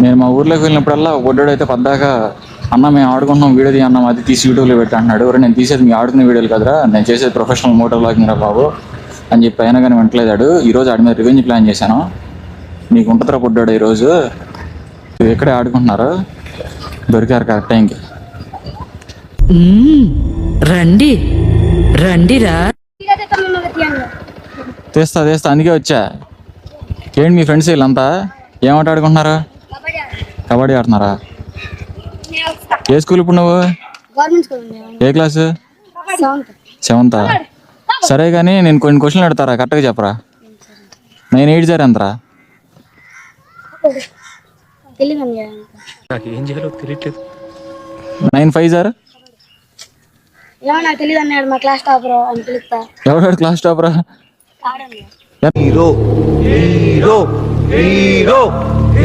నేను మా ఊర్లోకి వెళ్ళినప్పుడల్లా బొడ్డోడు అయితే పద్దాక అన్న మేము ఆడుకుంటున్నాం వీడియో తీ అన్నాం అది తీసి యూట్యూబ్లో పెట్టి అంటున్నాడు. ఎవరు నేను తీసేది మీ ఆడుకునే వీడియోలు కదరా, నేను చేసేది ప్రొఫెషనల్ మోటో బ్లాగింగ్ రా బాబు అని చెప్పి అయినా కానీ వింటలేదాడు. ఈరోజు ఆడి మీద రివెంజ్ ప్లాన్ చేశాను. నీకు ఉంటుందిరా బొడ్డోడు ఈరోజు. ఎక్కడే ఆడుకుంటున్నారు, దొరికారు కరెక్ట్ టైంకి. రండి రండిరా. తీస్తా అందుకే వచ్చా. ఏంటి మీ ఫ్రెండ్స్ వీళ్ళంతా ఏమంట ఆడుకుంటున్నారు? కబడ్డీ ఆడుతున్నారా? ఏ స్కూల్ ఇప్పుడు నువ్వు? ఏ క్లాసు? 7th. సరే కానీ నేను కొన్ని క్వశ్చన్లు అడతారా, కరెక్ట్గా చెప్పరా? 9 8 0 ఎంతరా? 9 5 0. ఎవడాడు క్లాస్ టాపరా?